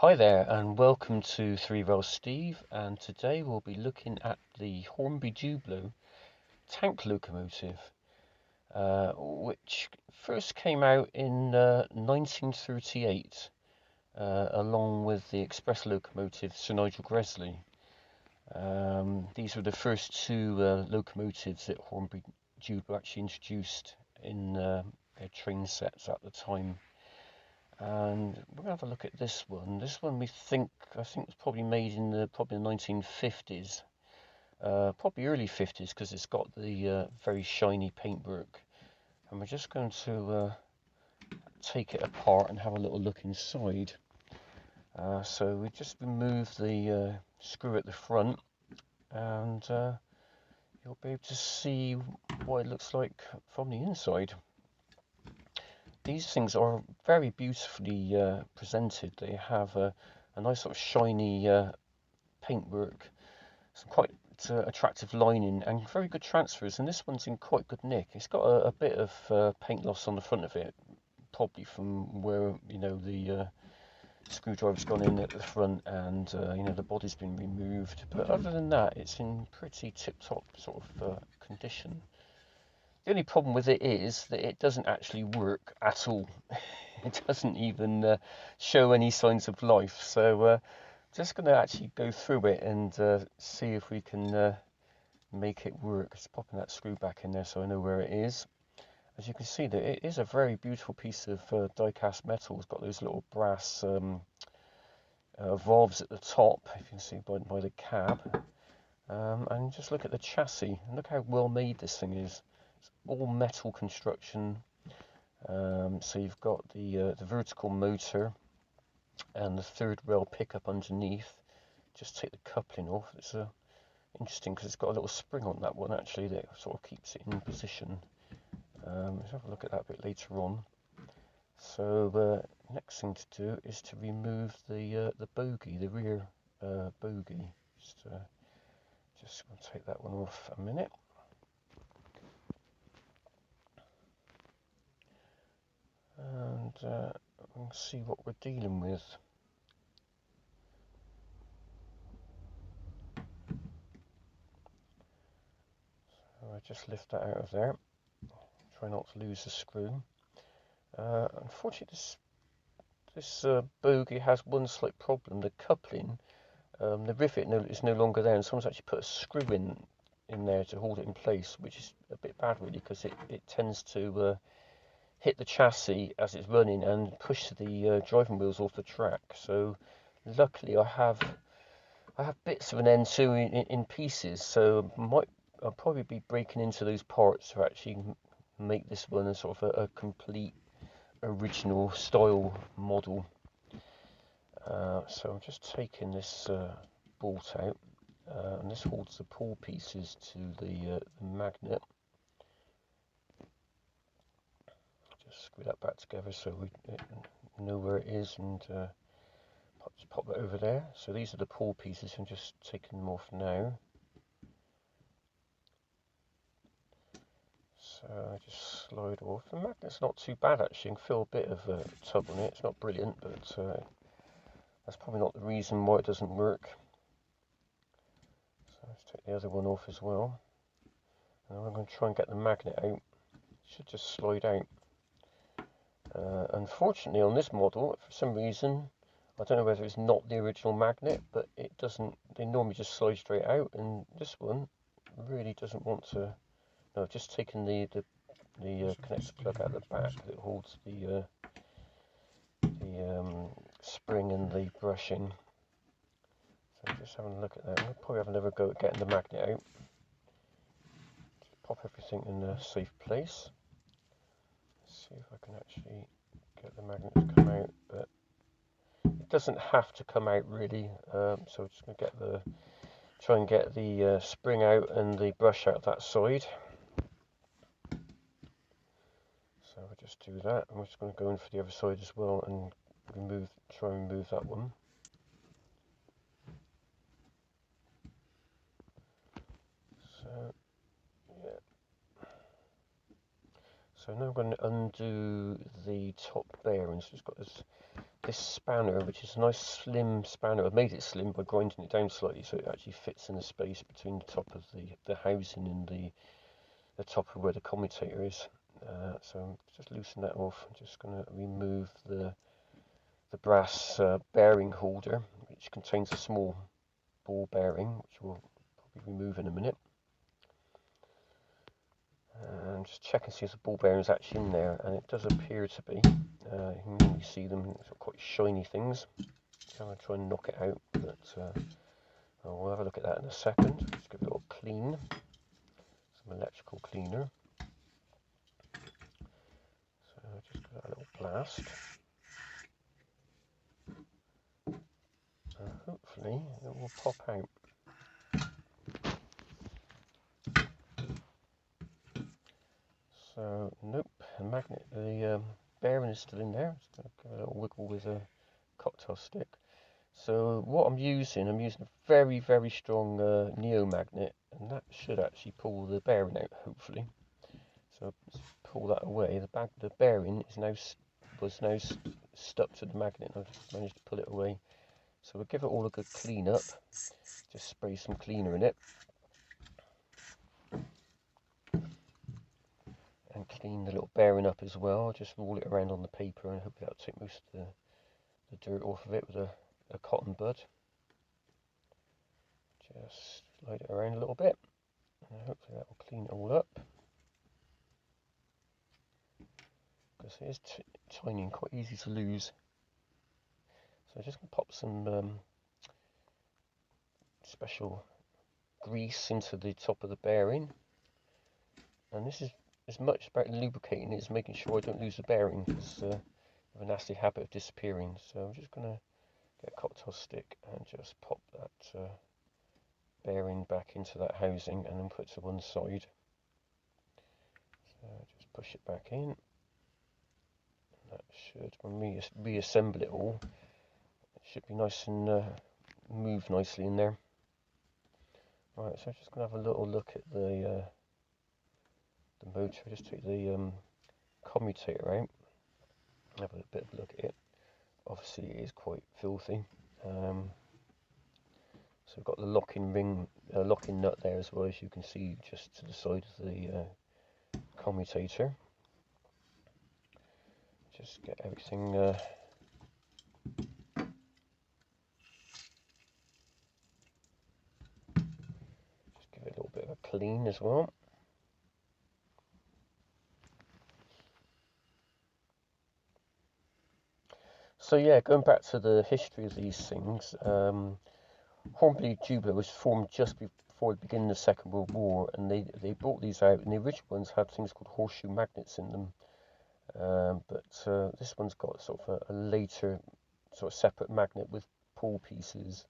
Hi there and welcome to Three Rail Steve, and today we'll be looking at the Hornby Dublo Tank Locomotive, which first came out in 1938 along with the express locomotive Sir Nigel Gresley. These were the first two locomotives that Hornby Dublo actually introduced in their train sets at the time. And we're gonna have a look at this one. This one I think was probably made in the 1950s, probably early 50s, because it's got the very shiny paintwork. And we're just going to take it apart and have a little look inside. So we just remove the screw at the front, and you'll be able to see what it looks like from the inside. These things are very beautifully presented. They have a nice sort of shiny paintwork, some quite attractive lining, and very good transfers. And this one's in quite good nick. It's got a bit of paint loss on the front of it, probably from where the screwdriver's gone in at the front, and the body's been removed. But other than that, it's in pretty tip-top sort of condition. The only problem with it is that it doesn't actually work at all. It doesn't even show any signs of life. So just going to actually go through it and see if we can make it work. Just popping that screw back in there so I know where it is. As you can see, that it is a very beautiful piece of die-cast metal. It's got those little brass valves at the top, if you can see by the cab. And just look at the chassis, and look how well made this thing is. It's all metal construction. So you've got the vertical motor and the third rail pickup underneath. Just take the coupling off. It's interesting because it's got a little spring on that one actually that sort of keeps it in position. Let's have a look at that a bit later on. So next thing to do is to remove the bogie, the rear bogie. Just going to take that one off a minute. And we'll see what we're dealing with. So I just lift that out of there. Try not to lose the screw. Unfortunately, this bogie has one slight problem. The coupling, the rivet is no longer there, and someone's actually put a screw in there to hold it in place, which is a bit bad really, because it tends to hit the chassis as it's running and push the driving wheels off the track. So luckily I have bits of an N2 in pieces, so I'll probably be breaking into those parts to actually make this one a sort of a complete original style model. So I'm just taking this bolt out, and this holds the pull pieces to the magnet. Just screw that back together so we know where it is, and just pop that over there. So these are the pull pieces. I'm just taking them off now. So I just slide off. The magnet's not too bad actually. You can feel a bit of a tug on it. It's not brilliant, but that's probably not the reason why it doesn't work. So let's take the other one off as well. And I'm going to try and get the magnet out. It should just slide out. Unfortunately on this model, for some reason, I don't know whether it's not the original magnet, but it doesn't. They normally just slide straight out, and this one really doesn't want to. No, I've just taken the connector plug out of the back that holds the spring and the brushing. So just having a look at that. We'll probably have another go at getting the magnet out. Just pop everything in a safe place. Let's see if I can actually get the magnet to come out, but it doesn't have to come out really. So we're just going to try and get the spring out and the brush out that side. So we'll just do that, and we're just going to go in for the other side as well and try and remove that one. So yeah. So So now I'm going to undo the top bearings. So it's got this spanner, which is a nice slim spanner. I've made it slim by grinding it down slightly so it actually fits in the space between the top of the housing and the top of where the commutator is. So just loosen that off. I'm just going to remove the brass bearing holder, which contains a small ball bearing, which we'll probably remove in a minute. And just check and see if the ball bearing is actually in there, and it does appear to be. You can really see them, sort of quite shiny things. I'm going to try and knock it out, but we'll have a look at that in a second. Just give it a little clean, some electrical cleaner. So just give that a little blast. Hopefully it will pop out. So nope, the bearing is still in there. Just going to give it a little wiggle with a cocktail stick. So what I'm using a very, very strong neo magnet, and that should actually pull the bearing out, hopefully. So let's pull that away. The bearing was now stuck to the magnet, and I've managed to pull it away. So we'll give it all a good clean up. Just spray some cleaner in it. And clean the little bearing up as well. Just roll it around on the paper, and hopefully that'll take most of the dirt off of it with a cotton bud. Just slide it around a little bit, and hopefully that will clean it all up. Because it is tiny and quite easy to lose. So I'm just going to pop some special grease into the top of the bearing. And this is as much about lubricating as making sure I don't lose the bearing, because I have a nasty habit of disappearing. So I'm just going to get a cocktail stick and just pop that bearing back into that housing and then put it to one side. So just push it back in. That should, when we reassemble it all, it should be nice and move nicely in there. Right, so I'm just going to have a little look at the motor. Just take the commutator out, have a bit of a look at it. Obviously it is quite filthy. So we've got the locking ring, locking nut there as well, as you can see just to the side of the commutator. Just get everything just give it a little bit of a clean as well. So yeah, going back to the history of these things, Hornby Dublo was formed just before the beginning of the Second World War, and they brought these out, and the original ones had things called horseshoe magnets in them. But this one's got sort of a later sort of separate magnet with pull pieces,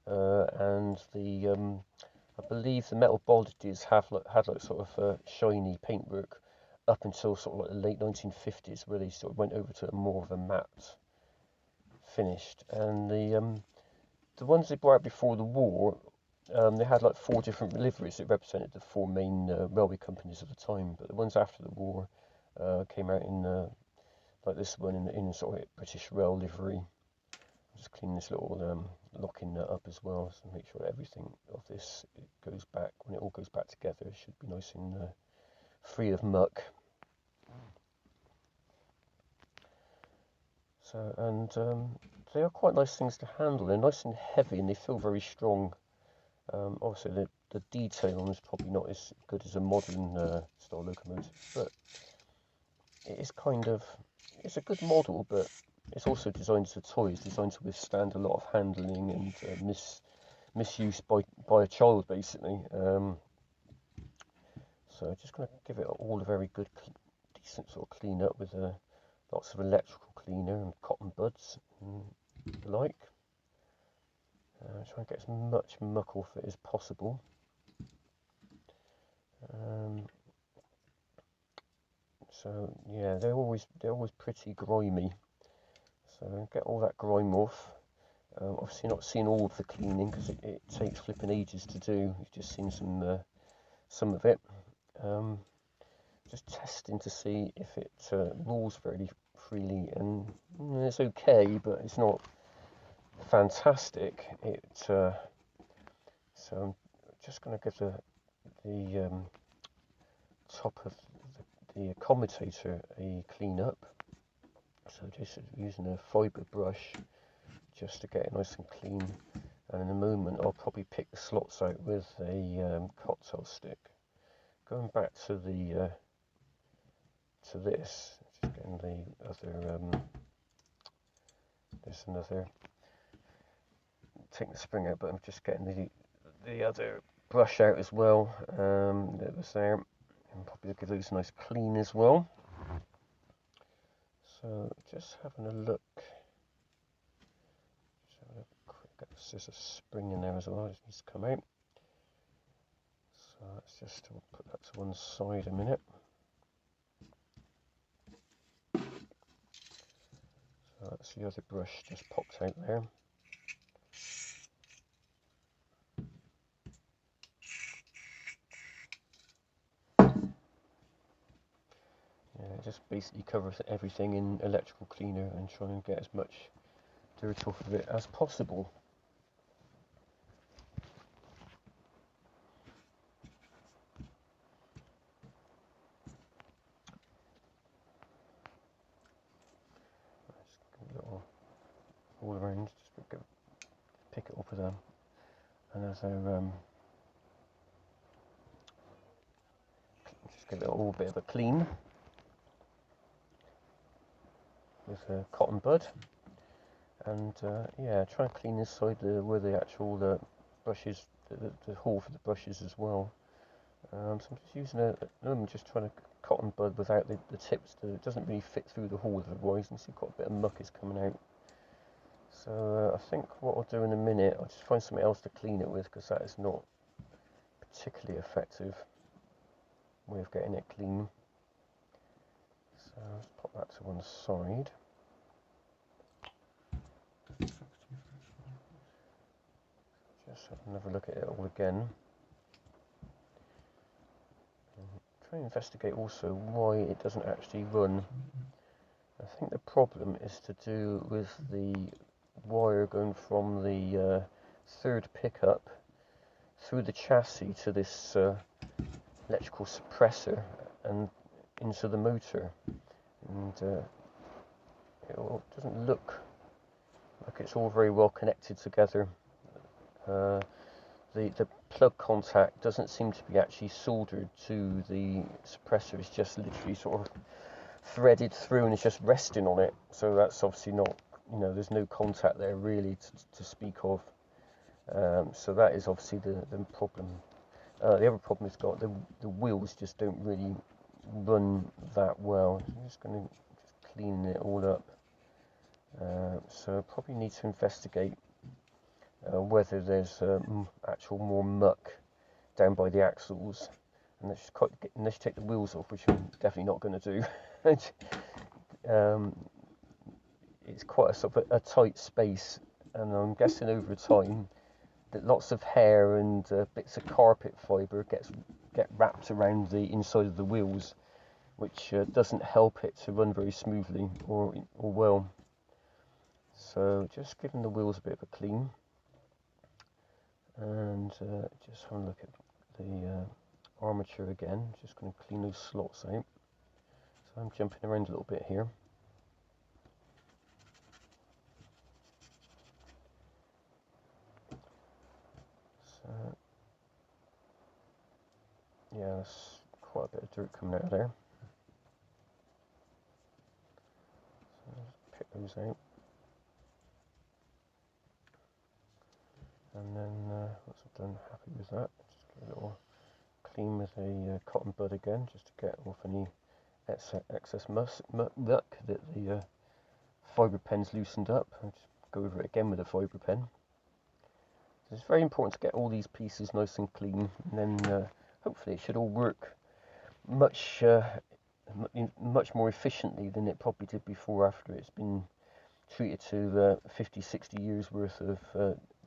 and I believe the metal boltages had like sort of shiny paintwork up until sort of like the late 1950s, where they sort of went over to more of a matte finished. And the ones they brought out before the war, they had like 4 different liveries that represented the 4 main railway companies of the time. But the ones after the war came out in like this one in sort of British Rail livery. I'll just clean this little locking nut up as well, so make sure that everything of this goes back. When it all goes back together, it should be nice and free of muck. So, and they are quite nice things to handle. They're nice and heavy, and they feel very strong. Obviously, the detail on them is probably not as good as a modern style locomotive, but it is it's a good model, but it's also designed as a toy. It's designed to withstand a lot of handling and misuse by a child, basically. So just going to give it all a very good, decent sort of clean up with lots of electrical cleaner and cotton buds and the like. Try and get as much muck off it as possible. So yeah, they're always pretty grimy. So get all that grime off. Obviously not seen all of the cleaning because it takes flipping ages to do. You've just seen some of it. just testing to see if it rolls very freely, and it's okay, but it's not fantastic. So I'm just going to give the top of the commutator a clean up. So just using a fibre brush just to get it nice and clean, and in a moment I'll probably pick the slots out with a cocktail stick. Going back to the to this, just getting the other there's another, take the spring out, but I'm just getting the other brush out as well, that was there, and probably give those a nice clean as well. So just having a look, there's a spring in there as well, it just needs to come out. So let's just put that to one side a minute. So that's the other brush just popped out there. Yeah, just basically cover everything in electrical cleaner and try and get as much dirt off of it as possible. All around, just pick it up with another, just give it a little bit of a clean with a cotton bud, and yeah, try and clean inside where the actual brushes, the hole for the brushes as well. So I'm just using I'm just trying to cotton bud without the tips, it doesn't really fit through the hole otherwise, and see quite a bit of muck is coming out. So I think what I'll do in a minute, I'll just find something else to clean it with, because that is not particularly effective way of getting it clean. So let's pop that to one side. Just have another look at it all again. And try and investigate also why it doesn't actually run. I think the problem is to do with the wire going from the third pickup through the chassis to this electrical suppressor and into the motor, and it doesn't look like it's all very well connected together. The plug contact doesn't seem to be actually soldered to the suppressor, it's just literally sort of threaded through and it's just resting on it, so that's obviously not, there's no contact there really to speak of. So that is obviously the problem. The other problem is got the wheels just don't really run that well. I'm just going to clean it all up. So I probably need to investigate whether there's actual more muck down by the axles, and let's take the wheels off, which I'm definitely not going to do. It's quite a sort of a tight space, and I'm guessing over time that lots of hair and bits of carpet fibre get wrapped around the inside of the wheels, which doesn't help it to run very smoothly or well. So just giving the wheels a bit of a clean, and just have a look at the armature again. Just going to clean those slots out. So I'm jumping around a little bit here. So yeah, there's quite a bit of dirt coming out of there. So just pick those out. And then once I've done, happy with that, just give it a little clean with a cotton bud again, just to get off any excess muck that the fibre pen's loosened up. I'll just go over it again with a fibre pen. So it's very important to get all these pieces nice and clean, and then hopefully it should all work much more efficiently than it probably did before, after it's been treated to 50-60 years worth of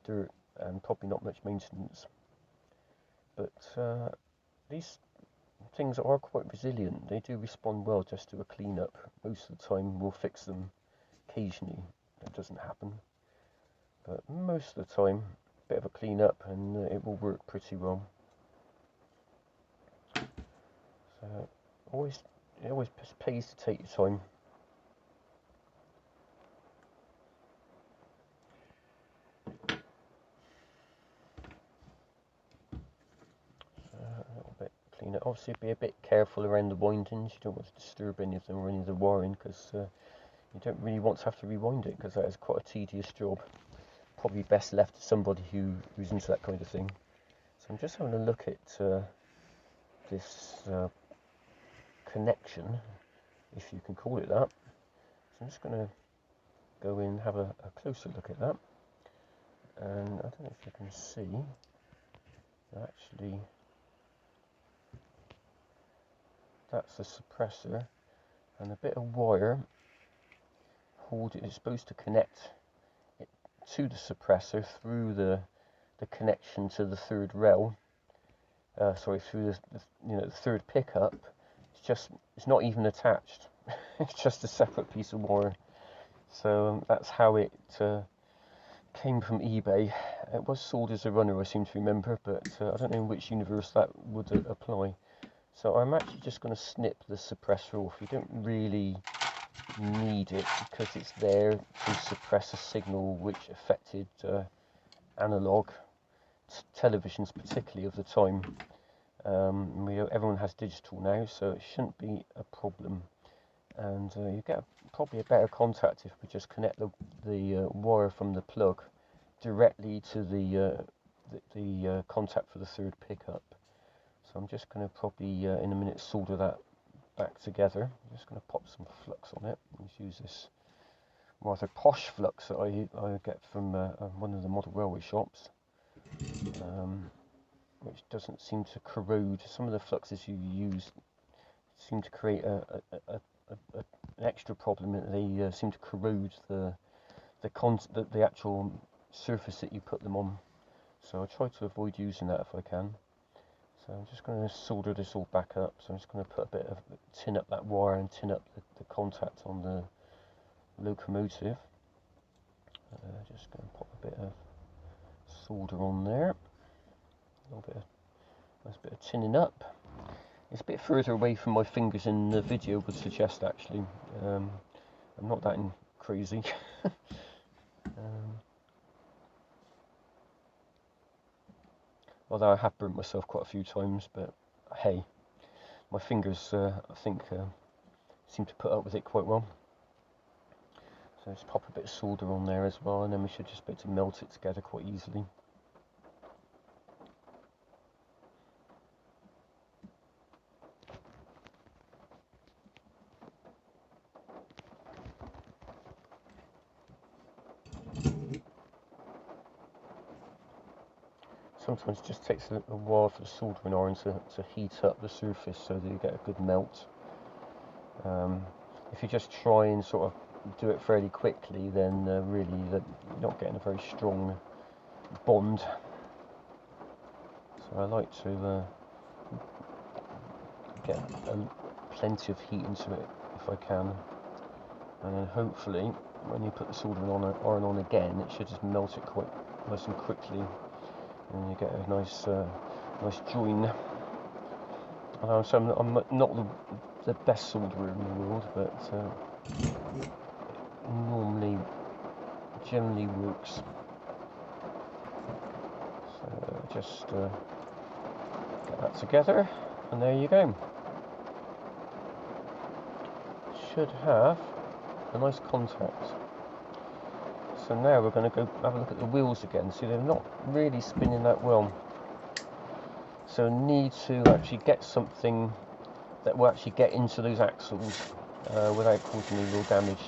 dirt and probably not much maintenance. But these things are quite resilient. They do respond well just to a clean-up. Most of the time we'll fix them. Occasionally that doesn't happen, but most of the time, a bit of a clean-up and it will work pretty well. So it always pays to take your time. A little bit cleaner. Obviously, be a bit careful around the windings. You don't want to disturb any of them or any of the wiring, because you don't really want to have to rewind it, because that is quite a tedious job. Probably best left to somebody who's into that kind of thing. So I'm just having a look at this connection, if you can call it that. So I'm just going to go in and have a closer look at that. And I don't know if you can see, actually, that's a suppressor, and a bit of wire is supposed to connect it to the suppressor through the connection to the third rail. Through the third pickup. It's not even attached. It's just a separate piece of wire. So that's how it came from eBay. It was sold as a runner, I seem to remember, but I don't know in which universe that would apply. So I'm actually just going to snip the suppressor off. You don't really need it, because it's there to suppress a signal which affected analog televisions, particularly of the time. Everyone has digital now, so it shouldn't be a problem. And you get probably a better contact if we just connect the wire from the plug directly to the contact for the third pickup. So I'm just going to probably in a minute solder that back together. I'm just going to pop some flux on it. Let's use this rather posh flux that I get from one of the model railway shops, which doesn't seem to corrode. Some of the fluxes you use seem to create an extra problem. They seem to corrode the actual surface that you put them on. So I try to avoid using that if I can. So I'm just going to solder this all back up. So I'm just going to put a bit of tin up that wire and tin up the contact on the locomotive. Just going to pop a bit of solder on there. A little bit of nice bit of tinning up. It's a bit further away from my fingers than the video would suggest, actually. I'm not that crazy. Although I have burnt myself quite a few times, but hey, my fingers, I think, seem to put up with it quite well. So just pop a bit of solder on there as well, and then we should just be able to melt it together quite easily. Sometimes it just takes a while for the soldering iron to heat up the surface so that you get a good melt. If you just try and sort of do it fairly quickly, then really you're not getting a very strong bond. So I like to get plenty of heat into it if I can, and then hopefully when you put the soldering iron on again, it should just melt it quite nice and quickly, and you get a nice join. So I'm not the best solderer in the world, but normally generally works. So just get that together, and there you go. Should have a nice contact. So now we're going to go have a look at the wheels again. See, they're not really spinning that well. So need to actually get something that will actually get into those axles without causing any real damage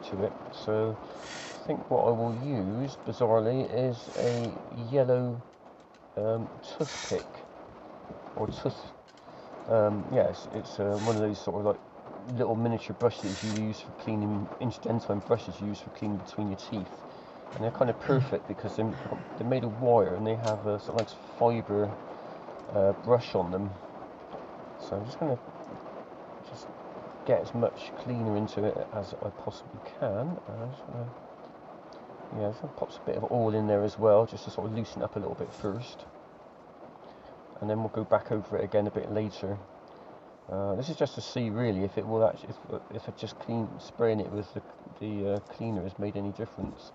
to it. So I think what I will use, bizarrely, is a yellow toothpick, or it's one of those sort of like little miniature brushes you use for cleaning, inch-dentine brushes you use for cleaning between your teeth, and they're kind of perfect because they're made of wire and they have a sort of like fibre brush on them, So I'm just going to just get as much cleaner into it as I possibly can. I'm just going to, yeah, so pops a bit of oil in there as well, just to sort of loosen it up a little bit first, and then we'll go back over it again a bit later. This is just to see really if it will actually, if it just spraying it with the cleaner has made any difference.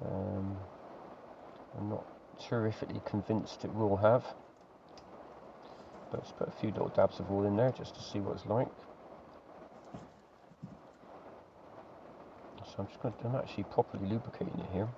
I'm not terrifically convinced it will have, but let's put a few little dabs of oil in there just to see what it's like. So I'm actually properly lubricating it here.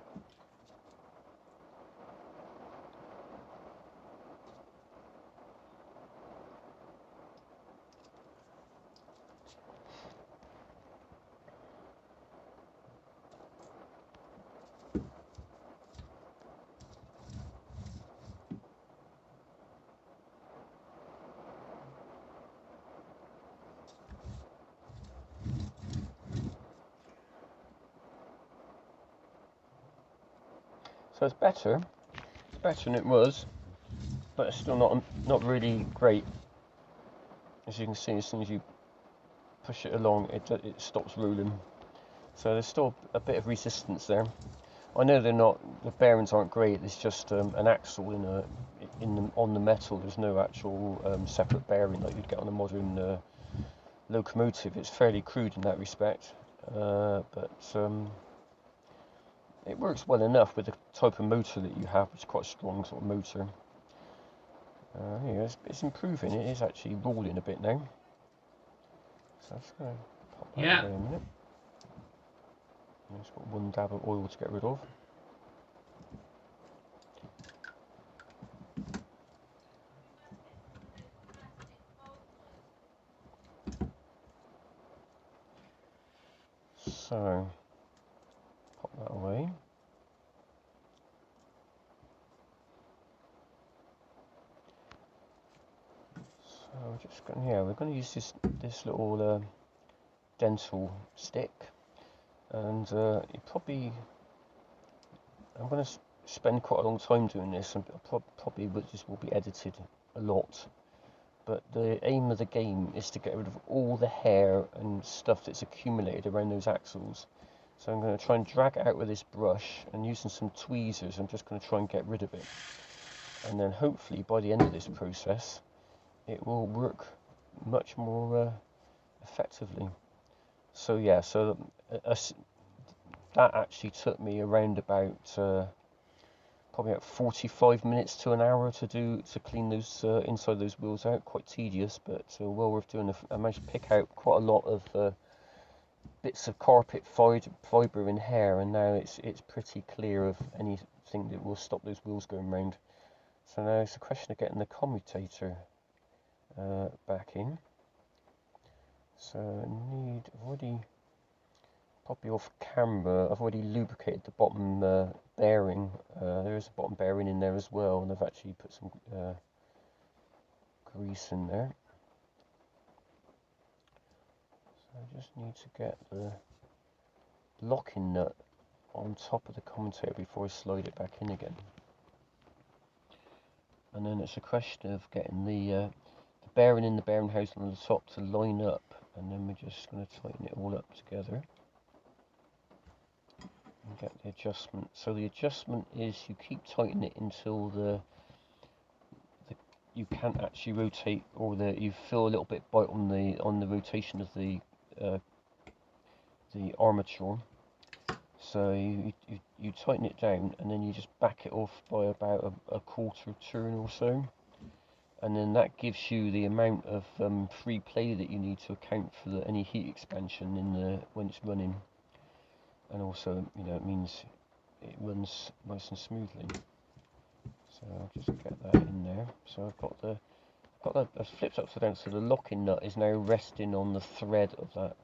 So it's better than it was, but it's still not really great. As you can see, as soon as you push it along, it stops rolling. So there's still a bit of resistance there. I know the bearings aren't great. It's just an axle on the metal. There's no actual separate bearing like you'd get on a modern locomotive. It's fairly crude in that respect, but it works well enough with the type of motor that you have. It's quite a strong sort of motor. Yeah, it's improving. It is actually rolling a bit now. So I'm just going to pop that away a minute. Just got one dab of oil to get rid of. So pop that away. So we're going to use this little dental stick, and I'm going to spend quite a long time doing this, and probably this will be edited a lot. But the aim of the game is to get rid of all the hair and stuff that's accumulated around those axles. So I'm going to try and drag it out with this brush, and using some tweezers I'm just going to try and get rid of it. And then hopefully by the end of this process it will work much more effectively. So yeah, that actually took me around about probably about 45 minutes to an hour to clean those inside those wheels out. Quite tedious, but well worth doing. I managed to pick out quite a lot of bits of carpet fibre and hair, and now it's pretty clear of anything that will stop those wheels going round. So now it's a question of getting the commutator back in. So I've already, probably off camera, I've already lubricated the bottom bearing. There is a bottom bearing in there as well, and I've actually put some grease in there. So I just need to get the locking nut on top of the commutator before I slide it back in again. And then it's a question of getting the bearing in the bearing housing on the top to line up, and then we're just going to tighten it all up together and get the adjustment. So the adjustment is you keep tightening it until you can't actually rotate, or you feel a little bit bite on the rotation of the armature. So you tighten it down, and then you just back it off by about a quarter turn or so, and then that gives you the amount of free play that you need to account for any heat expansion when it's running, and also it means it runs nice and smoothly. So I'll just get that in there. So I've got that flipped upside down, so the locking nut is now resting on the thread of that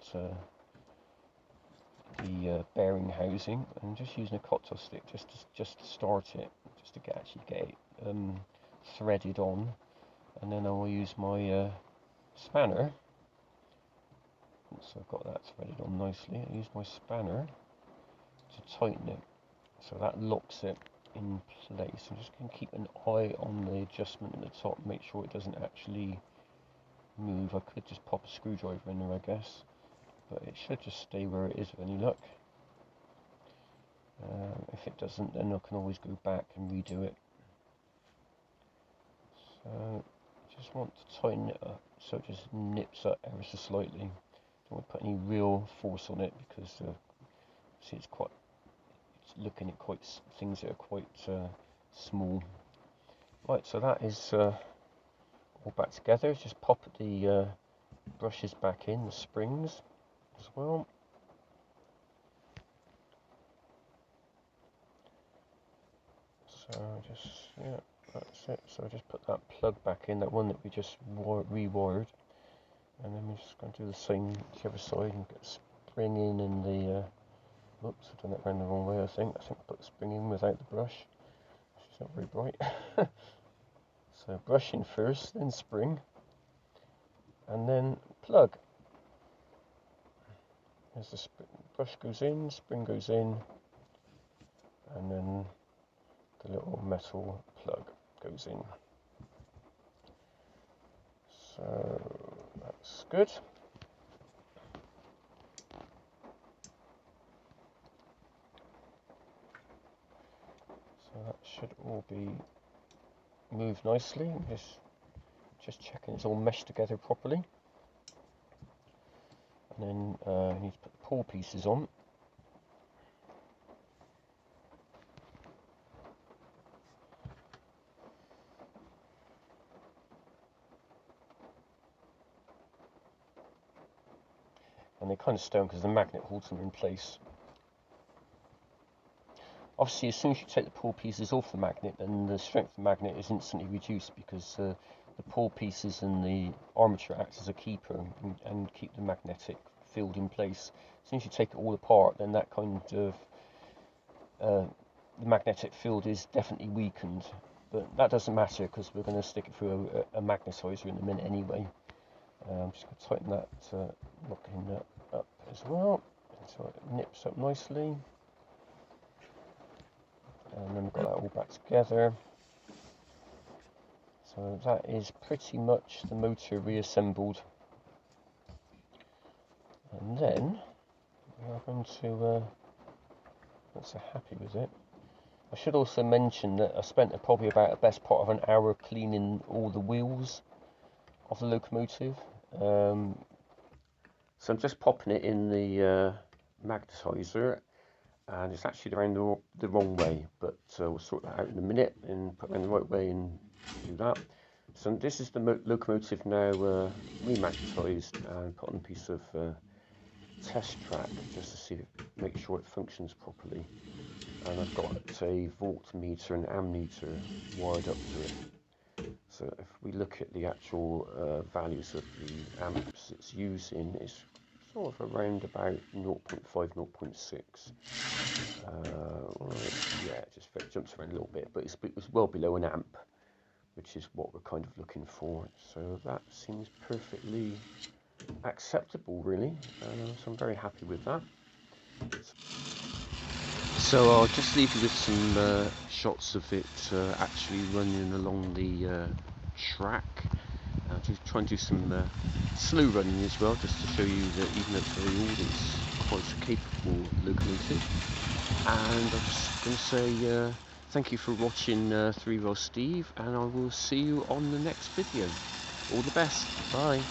the bearing housing, and just using a cotton stick just to start it, just to actually get it threaded on, and then I will use my spanner. So I've got that threaded on nicely. I use my spanner to tighten it, so that locks it in place. I'm just going to keep an eye on the adjustment at the top, make sure it doesn't actually move. I could just pop a screwdriver in there, I guess, but it should just stay where it is with any luck. If it doesn't, then I can always go back and redo it. So just want to tighten it up so it just nips up ever so slightly. Don't want to put any real force on it because see, it's looking at things that are quite small. Right, so that is all back together. Just pop the brushes back in, the springs as well. So yeah, that's it. So I just put that plug back in, that one that we just rewired, and then we're just going to do the same to the other side and get the spring in and the. Oops, I've done that round the wrong way. I think I put the spring in without the brush. It's not very bright. So brush in first, then spring, and then plug. As the brush goes in, spring goes in, and then the little metal plug goes in. So that's good. So that should all be moved nicely. Just checking it's all meshed together properly. And then you need to put the pull pieces on. And they kind of stay on because the magnet holds them in place. Obviously, as soon as you take the pull pieces off the magnet, then the strength of the magnet is instantly reduced because the pull pieces and the armature act as a keeper and keep the magnetic field in place. As soon as you take it all apart, then that kind of the magnetic field is definitely weakened. But that doesn't matter because we're going to stick it through a magnetizer in a minute anyway. I'm just going to tighten that, locking that up as well, so it nips up nicely. And then we've got that all back together. So that is pretty much the motor reassembled. And then we are going to, not so happy with it. I should also mention that I spent probably about the best part of an hour cleaning all the wheels of the locomotive. So I'm just popping it in the magnetizer, and it's actually around the wrong way, but we'll sort that out in a minute and put it in the right way and do that. So this is the locomotive now remagnetized and put on a piece of test track just to see make sure it functions properly. And I've got a voltmeter and ammeter wired up to it. So if we look at the actual values of the amps it's using, it's sort of around about 0.5, 0.6. Yeah, it just jumps around a little bit, but it's well below an amp, which is what we're kind of looking for. So that seems perfectly acceptable, really. So I'm very happy with that. So I'll just leave you with some shots of it actually running along the track. I'll just try and do some slow running as well, just to show you that even at very old, it's quite a capable locomotive. And I'm just going to say thank you for watching Three Wheel Steve, and I will see you on the next video. All the best. Bye.